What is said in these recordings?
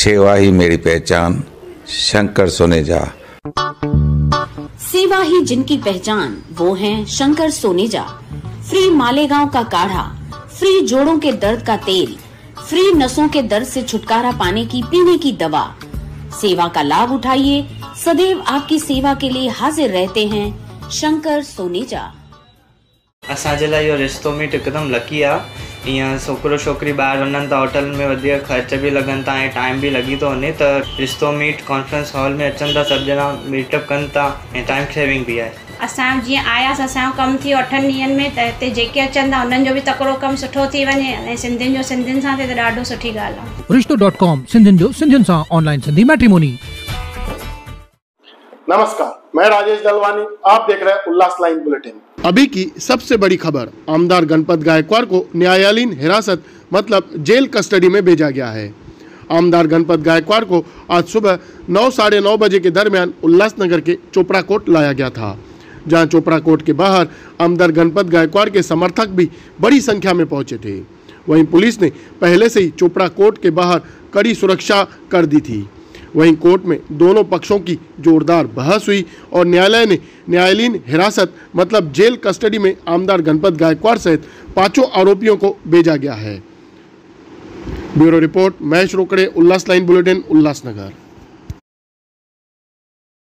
सेवा ही मेरी पहचान, शंकर सोनेजा। सेवा ही जिनकी पहचान, वो हैं शंकर सोनेजा। फ्री मालेगांव का काढ़ा, फ्री जोड़ों के दर्द का तेल, फ्री नसों के दर्द से छुटकारा पाने की पीने की दवा। सेवा का लाभ उठाइए, सदैव आपकी सेवा के लिए हाजिर रहते हैं शंकर सोनेजा। असांजे लाइ इहो रिश्तो मीट हिकदमि लकी आहे। ईअं छोकिरो छोकिरी ॿाहिरि वञनि था, होटल में वधीक ख़र्च बि लॻनि था ऐं टाइम बि लॻी थो वञे, त रिश्तो मीट कॉन्फ्रेंस हॉल में अचनि था, सभु ॼणा मीटअप कनि था ऐं टाइम सेविंग बि आहे। असां जीअं आयासीं, असांजो कमु थियो 8 ॾींहंनि में, त हिते जेके अचनि था उन्हनि जो बि तकिड़ो कमु सुठो थी वञे ऐं सिंधियुनि जो सिंधियुनि सां थिए त ॾाढो सुठी ॻाल्हि आहे। रिश्तो.com सिंधियुनि जो सिंधियुनि सां ऑनलाइन सिंधी मैट्रिमोनी। नमस्कार, मैं राजेश दलवानी, आप देख रहे हैं उल्लास लाइन बुलेटिन। अभी की सबसे बड़ी खबर, आमदार गणपत गायकवाड़ को न्यायालयीन हिरासत मतलब जेल कस्टडी में भेजा गया है। आमदार गणपत गायकवाड़ को आज सुबह 9 साढ़े 9 बजे के दरमियान उल्लासनगर के चोपड़ा कोर्ट लाया गया था, जहां चोपड़ा कोर्ट के बाहर आमदार गणपत गायकवाड़ के समर्थक भी बड़ी संख्या में पहुंचे थे। वहीं पुलिस ने पहले से ही चोपड़ा कोर्ट के बाहर कड़ी सुरक्षा कर दी थी। वहीं कोर्ट में दोनों पक्षों की जोरदार बहस हुई और न्यायालय ने न्यायालयीन हिरासत मतलब जेल कस्टडी में आमदार गणपत गायकवाड़ सहित 5 आरोपियों को भेजा गया है। ब्यूरो रिपोर्ट, महेश रोकड़े, उल्लास लाइन बुलेटिन, उल्लासनगर।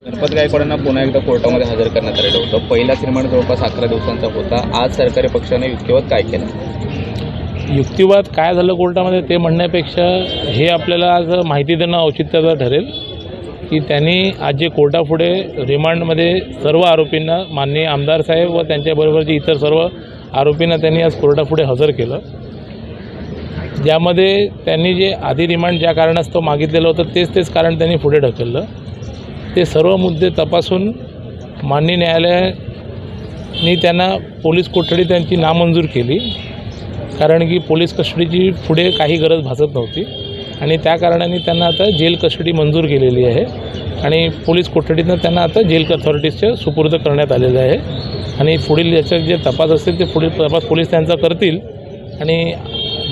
गणपत गायकवाडांना पुन्हा एकदा कोर्टामध्ये हजर करण्यात आलेलं होतं। पहिलाच रिमांड जवळपास 11 दिवसांचा होता। आज सरकारी पक्षाने युक्तिवाद काय केला? युक्तिवाद काय झालं कोर्टामध्ये ते म्हणण्यापेक्षा हे आपल्याला आज माहिती देणं औचित्याचं ठरेल की त्यांनी आज जे कोर्टापुढे रिमांडमध्ये सर्व आरोपींना, माननीय आमदार साहेब व त्यांच्याबरोबरचे इतर सर्व आरोपींना त्यांनी आज कोर्टापुढे हजर केलं, ज्यामध्ये त्यांनी जे आधी रिमांड ज्या कारणास्तव मागितलेलं होतं तेच कारण त्यांनी पुढे ढकललं। ते सर्व मुद्दे तपासून माननीय न्यायालयाने त्यांना पोलीस कोठडी त्यांची नामंजूर केली, कारण की पोलीस कस्टडीची पुढे काही गरज भासत नव्हती आणि त्या कारणाने त्यांना आता जेल कस्टडी मंजूर केलेली आहे आणि पोलीस कोठडीनं त्यांना आता जेल अथॉरिटीजच्या सुपूर्द करण्यात आलेलं आहे आणि पुढील याचे जे तपास असतील ते पुढील तपास पोलीस त्यांचा करतील आणि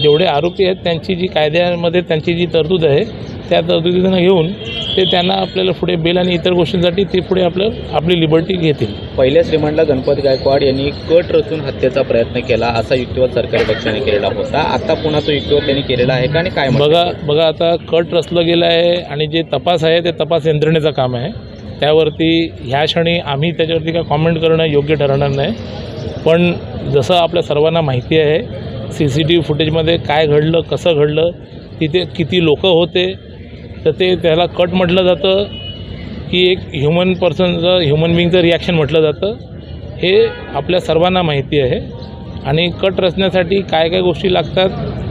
जेवढे आरोपी आहेत त्यांची जी कायद्यामध्ये त्यांची जी तरतूद आहे त्या तरतुदीनं घेऊन ते त्यांना आपल्याला पुढे बेल आणि इतर गोष्टींसाठी ते पुढे आपली लिबर्टी घेतील। पहिल्याच रिमांडला गणपत गायकवाड यांनी कट रचून हत्येचा प्रयत्न केला असा युक्तिवाद सरकारी पक्षाने केलेला होता। आता पुन्हा तो युक्तिवाद त्यांनी केलेला आहे का आणि काय? बघा आता कट रचलं गेलं आहे आणि जे तपास आहे ते तपास यंत्रणेचं काम आहे, त्यावरती ह्या क्षणी आम्ही त्याच्यावरती काय कॉमेंट करणं योग्य ठरणार नाही। पण जसं आपल्या सर्वांना माहिती आहे CCTV फुटेजमध्ये काय घडलं, कसं घडलं, तिथे किती लोक होते, तर त्याला कट म्हटलं जातं की एक ह्युमन बिईंगचं रिॲक्शन म्हटलं जातं, हे आपल्या सर्वांना माहिती आहे। आणि कट रचण्यासाठी काय गोष्टी लागतात,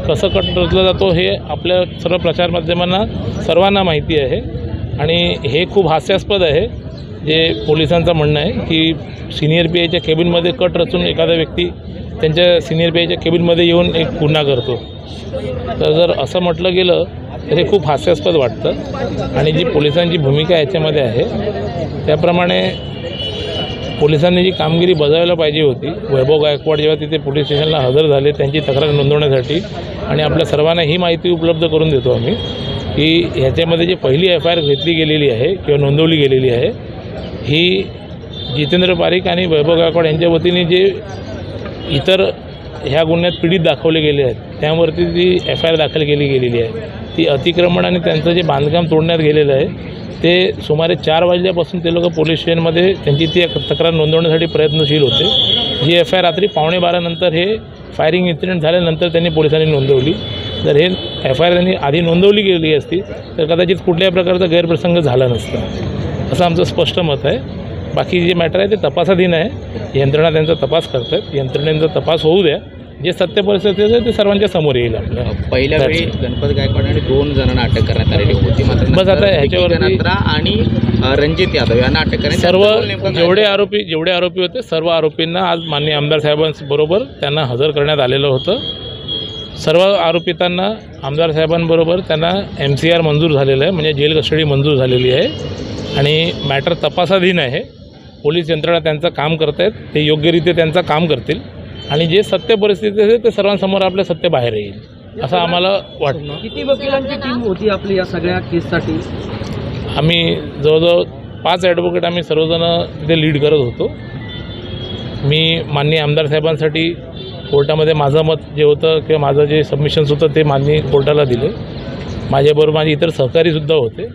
कसं कट रचला जातो हे आपल्या सर्व प्रचारमाध्यमांना सर्वांना माहिती आहे आणि हे खूप हास्यास्पद आहे जे पोलिसांचं म्हणणं आहे की सिनियर PIच्या केबिनमध्ये कट रचून एखादा व्यक्ती त्यांच्या सिनियर PIच्या केबिनमध्ये येऊन एक गुन्हा करतो। तर जर असं म्हटलं गेलं तर हे खूप हास्यास्पद वाटतं आणि जी पोलिसांची भूमिका याच्यामध्ये आहे त्याप्रमाणे पोलिसांनी जी कामगिरी बजावायला पाहिजे होती, वैभव गायकवाड जेव्हा तिथे पोलीस स्टेशनला हजर झाले त्यांची तक्रार नोंदवण्यासाठी, आणि आपल्या सर्वांना ही माहिती उपलब्ध करून देतो आम्ही की ह्याच्यामध्ये जी पहिली FIR घेतली गेलेली आहे किंवा नोंदवली गेलेली आहे ही जितेंद्र पारिक आणि वैभव गायकवाड यांच्या वतीने जे इतर ह्या गुन्ह्यात पीडित दाखवले गेले आहेत त्यावरती जी FIR दाखल केली गेलेली आहे ती अतिक्रमण आणि त्यांचं जे बांधकाम तोडण्यात गेलेलं आहे ते सुमारे 4 वाजल्यापासून ते लोक पोलीस स्टेशनमध्ये त्यांची ती तक्रार नोंदवण्यासाठी प्रयत्नशील होते। जी FIR रात्री 11:15 नंतर हे फायरिंग इन्सिडेंट झाल्यानंतर त्यांनी पोलिसांनी नोंदवली। जर हे FIR त्यांनी आधी नोंदवली गेली असती तर कदाचित कुठल्याही प्रकारचा गैरप्रसंग झाला नसता, असं आमचं स्पष्ट मत आहे। बाकी जे मॅटर आहे ते तपासाधीन आहे, यंत्रणा त्यांचा तपास करतात, यंत्रणेचा तपास होऊ द्या, जे सत्य परिस्थिती आहे ते सर्वांच्या समोर येईल। आपल्या पहिल्या वेळी गणपत गायकवाड आणि 2 जणांना अटक करण्यात आलेली होती, मात्र बस आता ह्याच्यावरती आणि रणजित यादव यांना अटक करण्यात सर्व जेवढे आरोपी होते सर्व आरोपींना आज माननीय आमदार साहेबांबरोबर त्यांना हजर करण्यात आलेलं होतं। सर्व आरोपितांना आमदार साहेबांबरोबर त्यांना MCR मंजूर झालेलं आहे, म्हणजे जेल कस्टडी मंजूर झालेली आहे आणि मॅटर तपासाधीन आहे। पोलीस यंत्रणा त्यांचं काम करत आहेत, ते योग्यरीत्या त्यांचं काम करतील आणि जे सत्य परिस्थिती आहे ते सर्वांसमोर आपलं सत्य बाहेर येईल। असं आम्हाला वाटतं. किती वकिलांची टीम होती आपली या सगळ्या केससाठी? आम्ही जवळजवळ 5 ॲडव्होकेट आम्ही सर्वजण तिथे लीड करत होतो. मी माननीय आमदार साहेबांसाठी कोर्टामध्ये माझं मत जे होतं किंवा माझं जे सबमिशन्स होतं ते माननीय कोर्टाला दिले. माझ्याबरोबर माझे इतर सहकारीसुद्धा होते.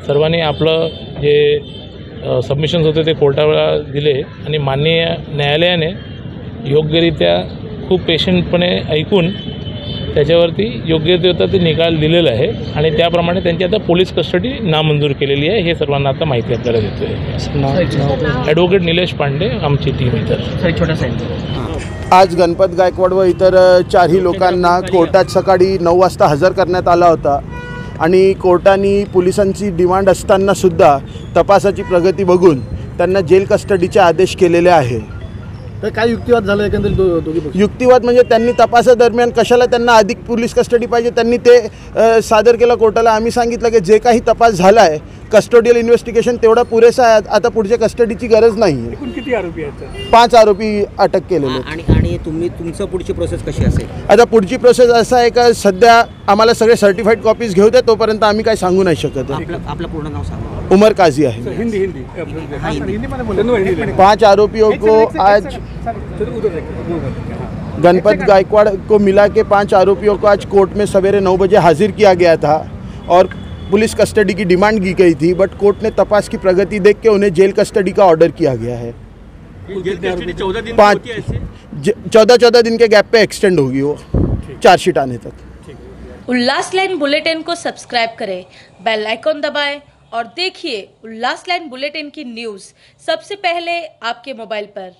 सर्वांनी आपलं जे सबमिशन्स होते ते कोर्टाला दिले आणि माननीय न्यायालयाने योग्यरित्या खूप पेशंटपणे ऐकून त्याच्यावरती योग्यरित्या ते निकाल दिलेला आहे आणि त्याप्रमाणे त्यांची आता पोलीस कस्टडी नामंजूर केलेली आहे. हे सर्वांना आता माहिती आपल्याला देतो आहे. ॲडव्होकेट निलेश पांडे आमची टीम इतर. आज गणपत गायकवाड व इतर 4ही लोकांना कोर्टात सकाळी 9 वाजता हजर करण्यात आला होता आणि कोर्टाने पोलिसांची डिमांड असतानासुद्धा तपासाची प्रगती बघून त्यांना जेल कस्टडीचे आदेश केलेले आहे. तर काय युक्तिवाद झाला एकंदरीत युक्तिवाद म्हणजे त्यांनी तपासादरम्यान कशाला त्यांना अधिक पोलीस कस्टडी पाहिजे त्यांनी ते सादर केलं कोर्टाला. आम्ही सांगितलं की जे काही तपास झाला आहे कस्टोडियल इन्व्हेस्टिगेशन तेवढा पुरेसा आहे, आता पुढच्या कस्टडीची गरज नाही आहे. किती आरोपी आहेत? 5 आरोपी अटक केलेले. आणि तुमचं पुढची प्रोसेस कशी असेल? आता पुढची प्रोसेस असं आहे का सध्या आम्हाला सगळे सर्टिफाईड कॉपीज घेऊ द्या, तोपर्यंत आम्ही काय सांगू नाही शकत. आपलं पूर्ण नाव सांगा. उमर काजी आहे. हिंदी 5 आरोपियों को आज गणपत गायकवाड़ को मिला के 5 आरोपियों को आज कोर्ट में सवेरे 9 बजे हाजिर किया गया था और पुलिस कस्टडी की डिमांड की गई थी, बट कोर्ट ने तपास की प्रगति देख के उन्हें जेल कस्टडी का ऑर्डर किया गया है. 14 दिन के गैप पे एक्सटेंड होगी वो चार्जशीट आने तक. उल्लास लाइन बुलेटिन को सब्सक्राइब करें, बेल आइकॉन दबाएं और देखिए उल्लास लाइन बुलेटिन की न्यूज़ सबसे पहले आपके मोबाइल पर.